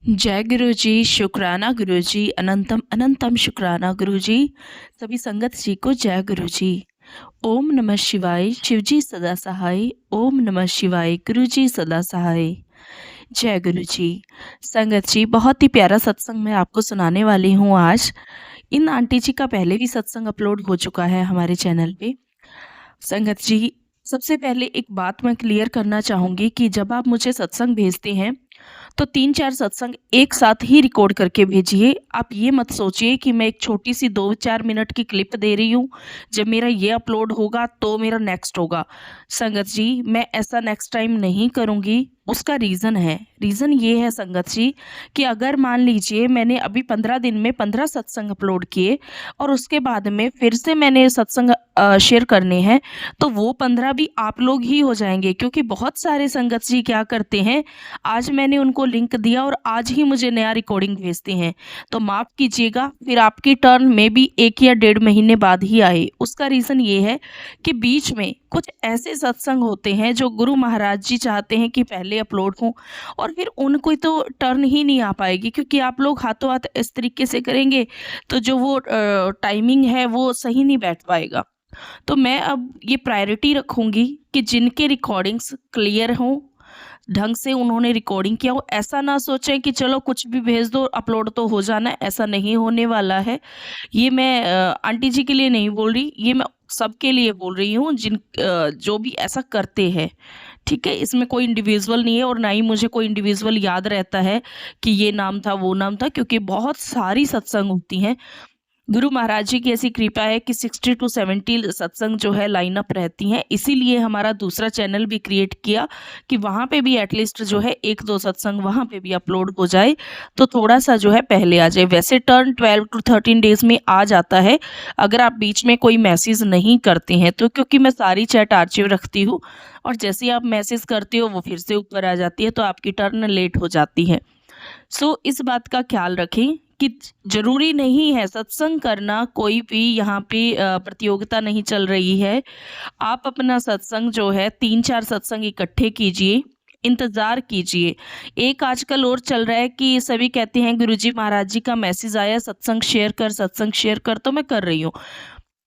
जय गुरु जी, शुक्राना गुरु जी, अनंतम अनंतम शुक्राना गुरु जी। सभी संगत जी को जय गुरु जी। ओम नमः शिवाय, शिव जी सदा सहाय। ओम नमः शिवाय, गुरु जी सदा सहाय। जय गुरु जी। संगत जी, बहुत ही प्यारा सत्संग मैं आपको सुनाने वाली हूँ आज। इन आंटी जी का पहले भी सत्संग अपलोड हो चुका है हमारे चैनल पे। संगत जी, सबसे पहले एक बात मैं क्लियर करना चाहूँगी कि जब आप मुझे सत्संग भेजते हैं तो 3-4 सत्संग एक साथ ही रिकॉर्ड करके भेजिए। आप ये मत सोचिए कि मैं एक छोटी-सी 2-4 मिनट की क्लिप दे रही हूँ, जब मेरा ये अपलोड होगा तो मेरा नेक्स्ट होगा। संगत जी, मैं ऐसा नेक्स्ट टाइम नहीं करूँगी, उसका रीज़न है। रीज़न ये है संगत जी कि अगर मान लीजिए मैंने अभी 15 दिन में 15 सत्संग अपलोड किए और उसके बाद में फिर से मैंने सत्संग शेयर करने हैं, तो वो 15 भी आप लोग ही हो जाएँगे, क्योंकि बहुत सारे संगत जी क्या करते हैं, आज मैंने उनको लिंक दिया और आज ही मुझे नया रिकॉर्डिंग भेजते हैं। तो माफ़ कीजिएगा, फिर आपकी टर्न में भी 1 या डेढ़ महीने बाद ही आए। उसका रीज़न ये है कि बीच में कुछ ऐसे सत्संग होते हैं जो गुरु महाराज जी चाहते हैं कि पहले अपलोड हों, और फिर उनको तो टर्न ही नहीं आ पाएगी, क्योंकि आप लोग हाथों हाथ इस तरीके से करेंगे तो जो वो टाइमिंग है वो सही नहीं बैठ पाएगा। तो मैं अब ये प्रायोरिटी रखूँगी कि जिनके रिकॉर्डिंग्स क्लियर हों, ढंग से उन्होंने रिकॉर्डिंग किया हो, ऐसा ना सोचें कि चलो कुछ भी भेज दो अपलोड तो हो जाना है, ऐसा नहीं होने वाला है। ये मैं आंटी जी के लिए नहीं बोल रही, ये मैं सबके लिए बोल रही हूँ जो भी ऐसा करते हैं, ठीक है? इसमें कोई इंडिविजुअल नहीं है और ना ही मुझे कोई इंडिविजुअल याद रहता है कि ये नाम था, वो नाम था, क्योंकि बहुत सारी सत्संग होती हैं। गुरु महाराज जी की ऐसी कृपा है कि 60 टू 70 सत्संग जो है लाइन अप रहती हैं। इसीलिए हमारा दूसरा चैनल भी क्रिएट किया कि वहाँ पे भी एटलीस्ट जो है 1-2 सत्संग वहाँ पे भी अपलोड हो जाए, तो थोड़ा-सा जो है पहले आ जाए। वैसे टर्न 12 टू 13 डेज़ में आ जाता है, अगर आप बीच में कोई मैसेज नहीं करते हैं तो, क्योंकि मैं सारी चैट आर्चिव रखती हूँ और जैसे ही आप मैसेज करते हो वो फिर से ऊपर आ जाती है, तो आपकी टर्न लेट हो जाती है। इस बात का ख्याल रखें कि ज़रूरी नहीं है सत्संग करना, कोई भी यहाँ पे प्रतियोगिता नहीं चल रही है। आप अपना सत्संग जो है 3-4 सत्संग इकट्ठे कीजिए, इंतज़ार कीजिए। एक आजकल और चल रहा है कि सभी कहते हैं गुरुजी महाराज जी का मैसेज आया, सत्संग शेयर कर, तो मैं कर रही हूँ।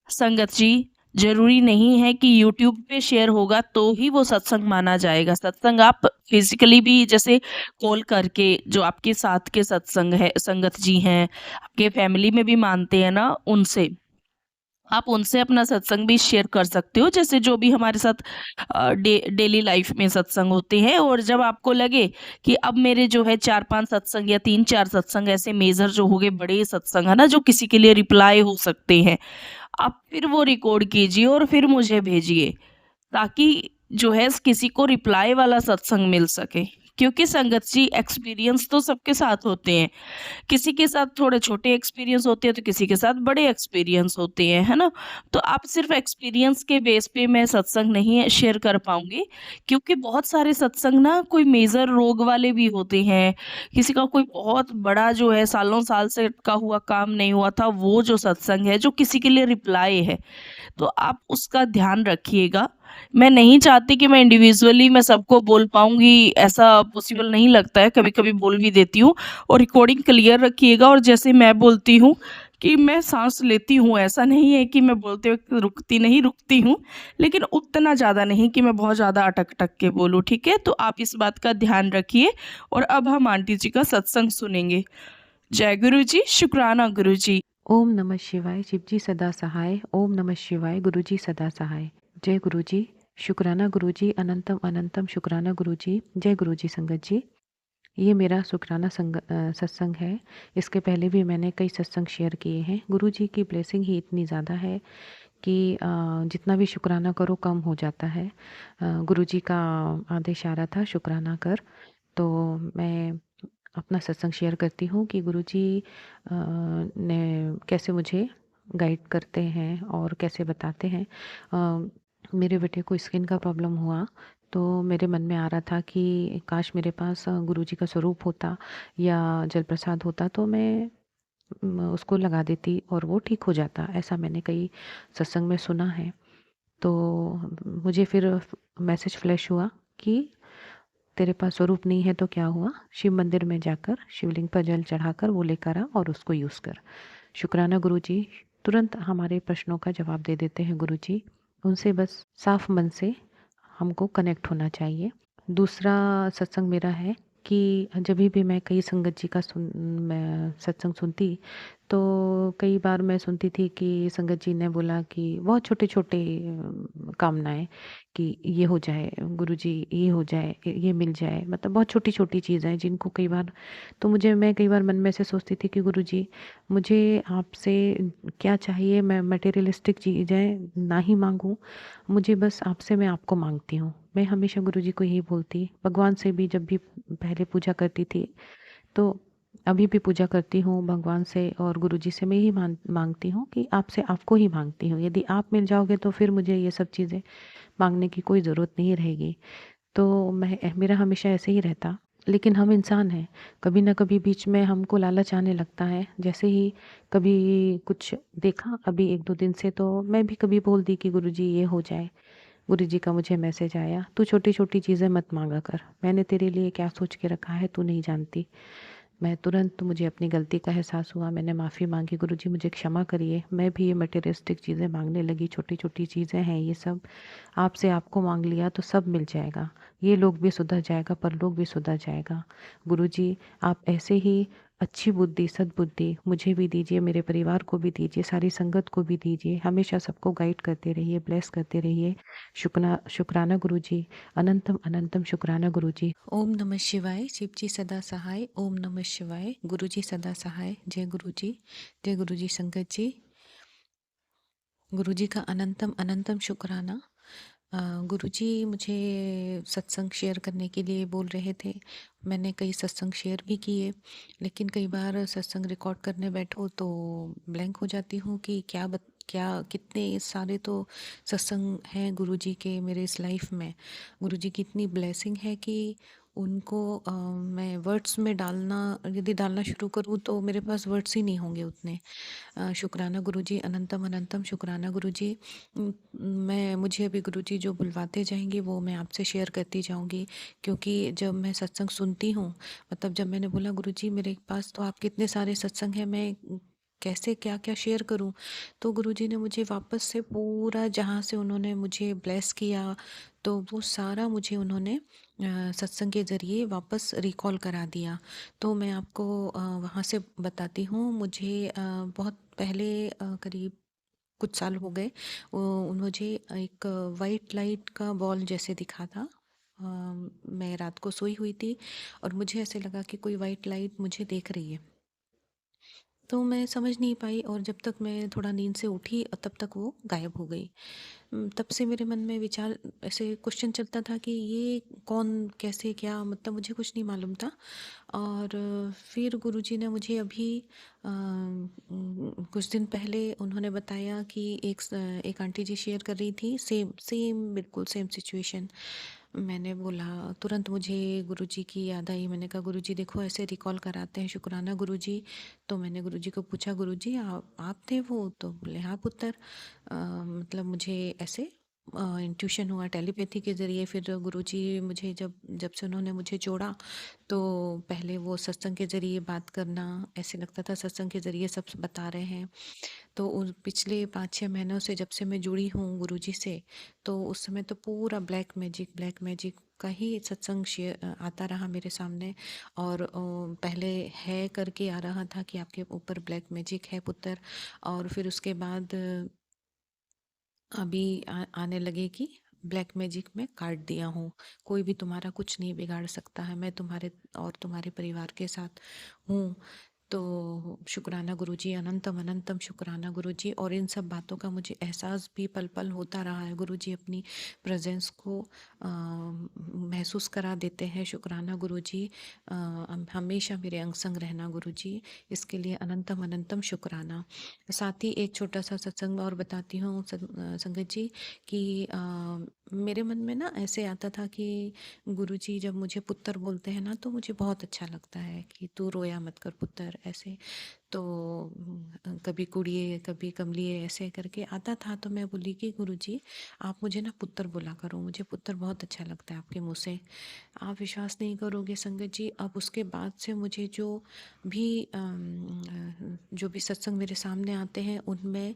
संगत जी, ज़रूरी नहीं है कि यूट्यूब पे शेयर होगा तो ही वो सत्संग माना जाएगा। सत्संग आप फिज़िकली भी, जैसे कॉल करके, जो आपके साथ के सत्संग है संगत जी हैं, आपके फैमिली में भी मानते हैं ना, उनसे आप उनसे अपना सत्संग भी शेयर कर सकते हो। जैसे जो भी हमारे साथ डेली लाइफ में सत्संग होते हैं, और जब आपको लगे कि अब मेरे जो है 4-5 सत्संग या 3-4 सत्संग ऐसे मेजर जो हो गए, बड़े सत्संग है ना, जो किसी के लिए रिप्लाई हो सकते हैं, आप फिर वो रिकॉर्ड कीजिए और फिर मुझे भेजिए, ताकि जो है किसी को रिप्लाई वाला सत्संग मिल सके। क्योंकि संगत जी, एक्सपीरियंस तो सबके साथ होते हैं। किसी के साथ थोड़े छोटे एक्सपीरियंस होते हैं तो किसी के साथ बड़े एक्सपीरियंस होते हैं, है ना? तो आप सिर्फ एक्सपीरियंस के बेस पे मैं सत्संग नहीं शेयर कर पाऊँगी, क्योंकि बहुत सारे सत्संग ना कोई मेजर रोग वाले भी होते हैं। किसी का कोई बहुत बड़ा जो है सालों साल से अटका हुआ काम नहीं हुआ था, वो जो सत्संग है, जो किसी के लिए रिप्लाई है, तो आप उसका ध्यान रखिएगा। मैं नहीं चाहती कि मैं इंडिविजुअली मैं सबको बोल पाऊँगी, ऐसा पॉसिबल नहीं लगता है, कभी-कभी बोल भी देती हूँ। और रिकॉर्डिंग क्लियर रखिएगा, और जैसे मैं बोलती हूँ कि मैं साँस लेती हूँ, ऐसा नहीं है कि मैं बोलते वक़्त रुकती नहीं, रुकती हूँ, लेकिन उतना ज़्यादा नहीं कि मैं बहुत ज़्यादा अटक-अटक के बोलूँ, ठीक है? तो आप इस बात का ध्यान रखिए, और अब हम आंटी जी का सत्संग सुनेंगे। जय गुरु जी, शुक्राना गुरु जी। ओम नमः शिवाय, शिवजी सदा सहाय। ओम नमः शिवाय, गुरुजी सदा सहाय। जय गुरुजी, शुक्राना गुरुजी, अनंतम अनंतम शुक्राना गुरुजी। जय गुरुजी संगत जी। ये मेरा शुक्राना सत्संग है। इसके पहले भी मैंने कई सत्संग शेयर किए हैं। गुरुजी की ब्लेसिंग ही इतनी ज़्यादा है कि जितना भी शुक्राना करो कम हो जाता है। गुरुजी का आदेश आ रहा था शुक्राना कर, तो मैं अपना सत्संग शेयर करती हूँ कि गुरुजी ने कैसे मुझे गाइड करते हैं और कैसे बताते हैं। मेरे बेटे को स्किन का प्रॉब्लम हुआ, तो मेरे मन में आ रहा था कि काश मेरे पास गुरुजी का स्वरूप होता या जल प्रसाद होता, तो मैं उसको लगा देती और वो ठीक हो जाता। ऐसा मैंने कई सत्संग में सुना है। तो मुझे फिर मैसेज फ्लैश हुआ कि तेरे पास स्वरूप नहीं है तो क्या हुआ, शिव मंदिर में जाकर शिवलिंग पर जल चढ़ाकर वो लेकर आ और उसको यूज़ कर। शुक्राना गुरुजी, तुरंत हमारे प्रश्नों का जवाब दे देते हैं गुरुजी। उनसे बस साफ मन से हमको कनेक्ट होना चाहिए। दूसरा सत्संग मेरा है कि जभी भी मैं कई संगत जी का मैं सत्संग सुनती, तो कई बार मैं सुनती थी कि संगत जी ने बोला कि बहुत छोटे-छोटे कामनाएँ कि ये हो जाए गुरुजी, ये हो जाए, ये मिल जाए, मतलब बहुत छोटी-छोटी चीज़ें जिनको कई बार, तो मैं कई बार मन में ऐसे सोचती थी कि गुरुजी, मुझे आपसे क्या चाहिए, मैं मटेरियलिस्टिक चीज़ें ना ही माँगूँ, मुझे बस आपसे, मैं आपको माँगती हूँ। मैं हमेशा गुरुजी को यही बोलती, भगवान से भी जब भी पहले पूजा करती थी, तो अभी भी पूजा करती हूँ भगवान से और गुरुजी से मैं यही माँगती हूँ कि आपसे, आपको ही माँगती हूँ। यदि आप मिल जाओगे तो फिर मुझे ये सब चीज़ें माँगने की कोई ज़रूरत नहीं रहेगी। तो मेरा हमेशा ऐसे ही रहता। लेकिन हम इंसान हैं, कभी न कभी बीच में हमको लालच आने लगता है। जैसे ही कभी कुछ देखा अभी 1-2 दिन से, तो मैं भी कभी बोल दी कि गुरुजी ये हो जाए। गुरुजी का मुझे मैसेज आया, "तू छोटी-छोटी चीज़ें मत माँगा कर। मैंने तेरे लिए क्या सोच के रखा है तू नहीं जानती।" मैं तुरंत, मुझे अपनी गलती का एहसास हुआ, मैंने माफ़ी माँगी, गुरुजी मुझे क्षमा करिए, मैं भी ये मटेरियलिस्टिक चीज़ें माँगने लगी, छोटी-छोटी चीज़ें हैं ये सब। आपसे आपको माँग लिया तो सब मिल जाएगा। ये लोग भी सुधर जाएगा, परलोक भी सुधर जाएगा। गुरुजी, आप ऐसे ही अच्छी बुद्धि, सद्बुद्धि मुझे भी दीजिए, मेरे परिवार को भी दीजिए, सारी संगत को भी दीजिए। हमेशा सबको गाइड करते रहिए, ब्लेस करते रहिए। शुक्राना गुरुजी, अनंतम अनंतम शुक्राना गुरुजी। ओम नमः शिवाय, शिव जी सदा सहाय। ओम नमः शिवाय, गुरु जी सदा सहाय। जय गुरु जी, जय गुरु जी संगत जी। गुरु जी का अनंतम अनंतम शुक्राना। गुरु जी मुझे सत्संग शेयर करने के लिए बोल रहे थे। मैंने कई सत्संग शेयर भी किए, लेकिन कई बार सत्संग रिकॉर्ड करने बैठो तो ब्लैंक हो जाती हूँ कि क्या कितने सारे तो सत्संग हैं गुरु जी के मेरे इस लाइफ में। गुरु जी की इतनी ब्लेसिंग है कि उनको मैं वर्ड्स में डालना, यदि डालना शुरू करूँ तो मेरे पास वर्ड्स ही नहीं होंगे उतने। शुक्राना गुरुजी, अनंतम अनंतम शुक्राना गुरुजी। मुझे अभी गुरुजी जो बुलवाते जाएंगे वो मैं आपसे शेयर करती जाऊंगी, क्योंकि जब मैं सत्संग सुनती हूँ, मतलब जब मैंने बोला गुरुजी मेरे पास तो आपके इतने सारे सत्संग हैं, मैं कैसे क्या क्या शेयर करूं, तो गुरुजी ने मुझे वापस से पूरा, जहाँ से उन्होंने मुझे ब्लेस किया, तो वो सारा मुझे उन्होंने सत्संग के ज़रिए वापस रिकॉल करा दिया। तो मैं आपको वहाँ से बताती हूँ। मुझे बहुत पहले, करीब कुछ साल हो गए, मुझे एक वाइट लाइट का बॉल जैसे दिखा था। मैं रात को सोई हुई थी और मुझे ऐसे लगा कि कोई वाइट लाइट मुझे देख रही है। तो मैं समझ नहीं पाई और जब तक मैं थोड़ा नींद से उठी तब तक वो गायब हो गई। तब से मेरे मन में विचार, ऐसे क्वेश्चन चलता था कि ये कौन, कैसे, क्या, मतलब मुझे कुछ नहीं मालूम था। और फिर गुरुजी ने मुझे अभी कुछ दिन पहले उन्होंने बताया कि एक आंटी जी शेयर कर रही थी, सेम सेम बिल्कुल सेम सिचुएशन। मैंने बोला, तुरंत मुझे गुरुजी की याद आई। मैंने कहा गुरुजी देखो ऐसे रिकॉल कराते हैं, शुक्राना गुरुजी। तो मैंने गुरुजी को पूछा, गुरुजी आप थे वो? तो बोले हाँ पुत्र। मतलब मुझे ऐसे इंट्यूशन हुआ टेलीपैथी के ज़रिए। फिर गुरुजी मुझे जब जब से उन्होंने मुझे जोड़ा, तो पहले वो सत्संग के ज़रिए बात करना, ऐसे लगता था सत्संग के ज़रिए सब बता रहे हैं। तो उन पिछले 5-6 महीनों से जब से मैं जुड़ी हूँ गुरुजी से, तो उस समय तो पूरा ब्लैक मैजिक का ही सत्संग शेयर आता रहा मेरे सामने। और पहले है करके आ रहा था कि आपके ऊपर ब्लैक मैजिक है पुत्र। और फिर उसके बाद अभी आने लगे कि ब्लैक मैजिक में काट दिया हूँ, कोई भी तुम्हारा कुछ नहीं बिगाड़ सकता है, मैं तुम्हारे और तुम्हारे परिवार के साथ हूँ। तो शुक्राना गुरुजी, अनंतम अनंतम शुक्राना गुरुजी। और इन सब बातों का मुझे एहसास भी पल पल होता रहा है। गुरुजी अपनी प्रेजेंस को महसूस करा देते हैं। शुक्राना गुरुजी, हमेशा मेरे अंग संग रहना गुरुजी, इसके लिए अनंतम अनंतम शुक्राना। साथ ही एक छोटा सा सत्संग और बताती हूँ संगत जी कि मेरे मन में ना ऐसे आता था कि गुरुजी जब मुझे पुत्र बोलते हैं ना, तो मुझे बहुत अच्छा लगता है कि तू रोया मत कर पुत्र, ऐसे। तो कभी कुड़िए कभी कमलिए ऐसे करके आता था। तो मैं बोली कि गुरुजी आप मुझे ना पुत्र बोला करो, मुझे पुत्र बहुत अच्छा लगता है आपके मुँह से। आप विश्वास नहीं करोगे संगत जी, अब उसके बाद से मुझे भी जो भी सत्संग मेरे सामने आते हैं उनमें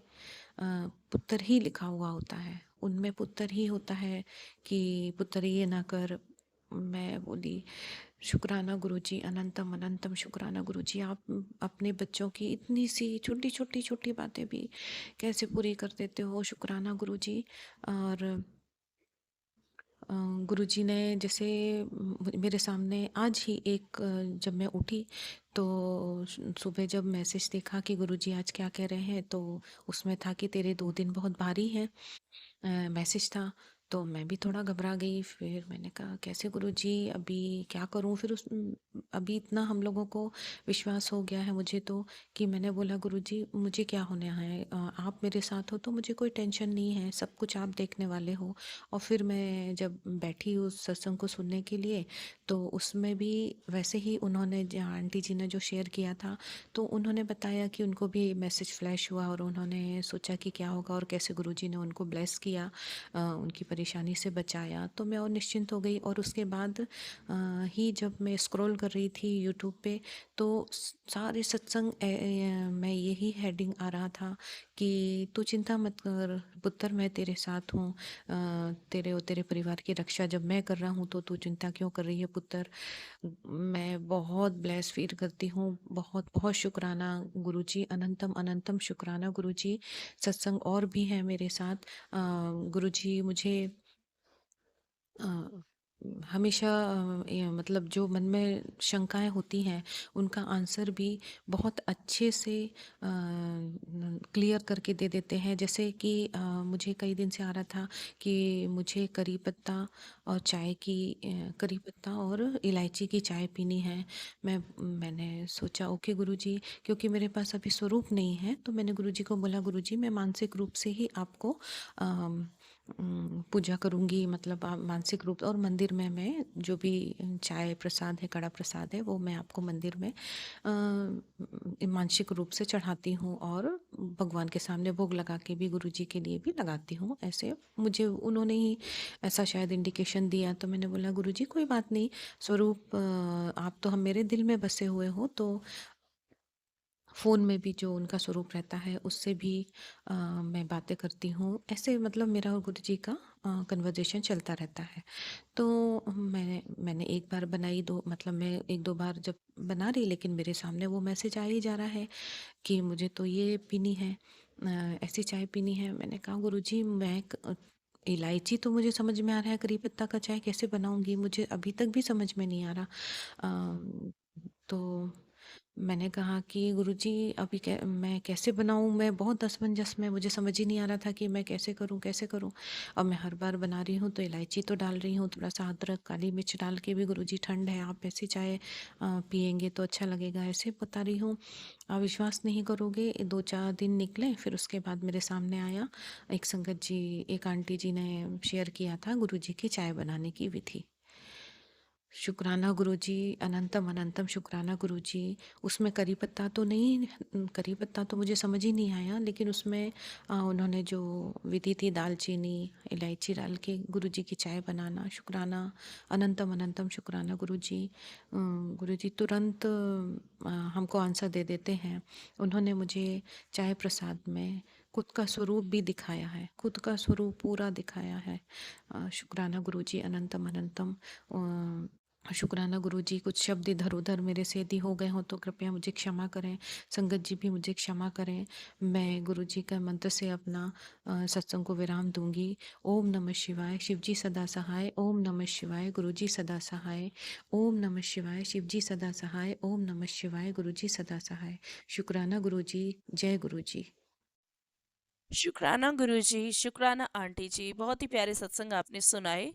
पुत्र ही लिखा हुआ होता है, उनमें पुत्र ही होता है कि पुत्र ये ना कर। मैं बोली शुक्राना गुरुजी, अनंतम अनंतम शुक्राना गुरुजी, आप अपने बच्चों की इतनी सी छोटी छोटी छोटी बातें भी कैसे पूरी कर देते हो, शुक्राना गुरुजी। और गुरुजी ने जैसे मेरे सामने आज ही एक जब मैं उठी तो सुबह जब मैसेज देखा कि गुरुजी आज क्या कह रहे हैं, तो उसमें था कि तेरे 2 दिन बहुत भारी हैं, मैसेज था। तो मैं भी थोड़ा घबरा गई। फिर मैंने कहा कैसे गुरुजी, अभी क्या करूं। फिर अभी इतना हम लोगों को विश्वास हो गया है मुझे तो, कि मैंने बोला गुरुजी मुझे क्या होने है, आप मेरे साथ हो तो मुझे कोई टेंशन नहीं है, सब कुछ आप देखने वाले हो। और फिर मैं जब बैठी उस सत्संग को सुनने के लिए, तो उसमें भी वैसे ही उन्होंने आंटी जी ने जो शेयर किया था, तो उन्होंने बताया कि उनको भी मैसेज फ्लैश हुआ और उन्होंने सोचा कि क्या होगा और कैसे गुरुजी ने उनको ब्लेस किया, उनकी परेशानी से बचाया। तो मैं और निश्चिंत हो गई। और उसके बाद ही जब मैं स्क्रॉल कर रही थी यूट्यूब पे, तो सारे सत्संग में यही हेडिंग आ रहा था कि तू चिंता मत कर पुत्र, मैं तेरे साथ हूँ, तेरे और तेरे परिवार की रक्षा जब मैं कर रहा हूँ तो तू चिंता क्यों कर रही है पुत्र। मैं बहुत ब्लेस फील करती हूँ, बहुत बहुत शुक्राना गुरुजी, अनंतम अनंतम शुक्राना गुरुजी। सत्संग और भी है मेरे साथ। गुरुजी मुझे अ, हमेशा मतलब जो मन में शंकाएं होती हैं उनका आंसर भी बहुत अच्छे से क्लियर करके दे देते हैं। जैसे कि मुझे कई दिन से आ रहा था कि मुझे करी पत्ता और चाय की करी पत्ता और इलायची की चाय पीनी है। मैंने सोचा ओके गुरुजी, क्योंकि मेरे पास अभी स्वरूप नहीं है, तो मैंने गुरुजी को बोला गुरुजी मैं मानसिक रूप से ही आपको पूजा करूँगी, मतलब मानसिक रूप। और मंदिर में मैं जो भी चाय प्रसाद है, कड़ा प्रसाद है, वो मैं आपको मंदिर में मानसिक रूप से चढ़ाती हूँ और भगवान के सामने भोग लगा के भी गुरुजी के लिए भी लगाती हूँ। ऐसे मुझे उन्होंने ही ऐसा शायद इंडिकेशन दिया। तो मैंने बोला गुरुजी कोई बात नहीं, स्वरूप आप तो हम मेरे दिल में बसे हुए हो, तो फ़ोन में भी जो उनका स्वरूप रहता है उससे भी मैं बातें करती हूँ। ऐसे मतलब मेरा और गुरुजी का कन्वर्जेशन चलता रहता है। तो मैंने एक बार बनाई, दो मतलब मैं 1-2 बार जब बना रही, लेकिन मेरे सामने वो मैसेज आ ही जा रहा है कि मुझे तो ये पीनी है, ऐसी चाय पीनी है। मैंने कहा गुरुजी इलायची तो मुझे समझ में आ रहा है, करी पत्ता का चाय कैसे बनाऊँगी मुझे अभी तक भी समझ में नहीं आ रहा। तो मैंने कहा कि गुरुजी अभी मैं कैसे बनाऊँ, मैं बहुत असमंजस में, मुझे समझ ही नहीं आ रहा था कि मैं कैसे करूँ कैसे करूँ। अब मैं हर बार बना रही हूँ तो इलायची तो डाल रही हूँ, थोड़ा सा अदरक काली मिर्च डाल के भी, गुरुजी ठंड है आप ऐसी चाय पियेंगे तो अच्छा लगेगा, ऐसे बता रही हूँ। आप विश्वास नहीं करोगे, 2-4 दिन निकले, फिर उसके बाद मेरे सामने आया एक संगत जी, एक आंटी जी ने शेयर किया था गुरुजी की चाय बनाने की विधि। शुक्राना गुरुजी, अनंतम अनंतम शुक्राना गुरुजी। उसमें करी पत्ता तो नहीं, करी पत्ता तो मुझे समझ ही नहीं आया, लेकिन उसमें उन्होंने जो विधि थी दालचीनी इलायची डाल के गुरुजी की चाय बनाना। शुक्राना, अनंतम अनंतम शुक्राना गुरुजी। गुरुजी तुरंत हमको आंसर दे देते हैं। उन्होंने मुझे चाय प्रसाद में खुद का स्वरूप भी दिखाया है, खुद का स्वरूप पूरा दिखाया है। शुक्राना गुरुजी, अनंतम अनंतम शुक्राना गुरुजी। कुछ शब्द इधर उधर मेरे से यदि हो गए हों तो कृपया मुझे क्षमा करें, संगत जी भी मुझे क्षमा करें। मैं गुरुजी का मंत्र से अपना सत्संग को विराम दूंगी। ओम नमः शिवाय, शिवजी सदा सहाय। ओम नमः शिवाय, गुरुजी सदा सहाय। ओम नमः शिवाय, शिवजी सदा सहाय। ओम नमः शिवाय, गुरुजी सदा सहाय। शुक्राना गुरुजी, जय गुरुजी। शुक्राना गुरुजी, शुक्राना आंटी जी, बहुत ही प्यारे सत्संग आपने सुनाए।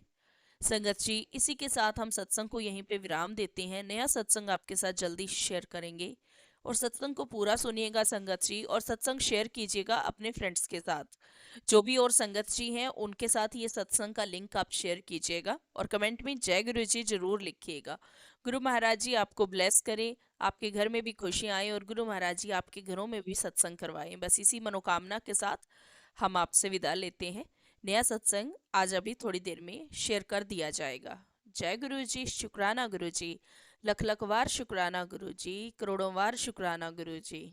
संगत जी, इसी के साथ हम सत्संग को यहीं पे विराम देते हैं। नया सत्संग आपके साथ जल्दी शेयर करेंगे, और सत्संग को पूरा सुनिएगा संगत जी, और सत्संग शेयर कीजिएगा अपने फ्रेंड्स के साथ। जो भी और संगत जी हैं उनके साथ ये सत्संग का लिंक आप शेयर कीजिएगा, और कमेंट में जय गुरु जी जरूर लिखिएगा। गुरु महाराज जी आपको ब्लेस करें, आपके घर में भी खुशियाँ आए और गुरु महाराज जी आपके घरों में भी सत्संग करवाएं। बस इसी मनोकामना के साथ हम आपसे विदा लेते हैं। नया सत्संग आज अभी थोड़ी देर में शेयर कर दिया जाएगा। जय गुरु जी, शुक्राना गुरु जी, लख लख वार शुक्राना गुरु जी, करोड़ों वार शुक्राना गुरु जी।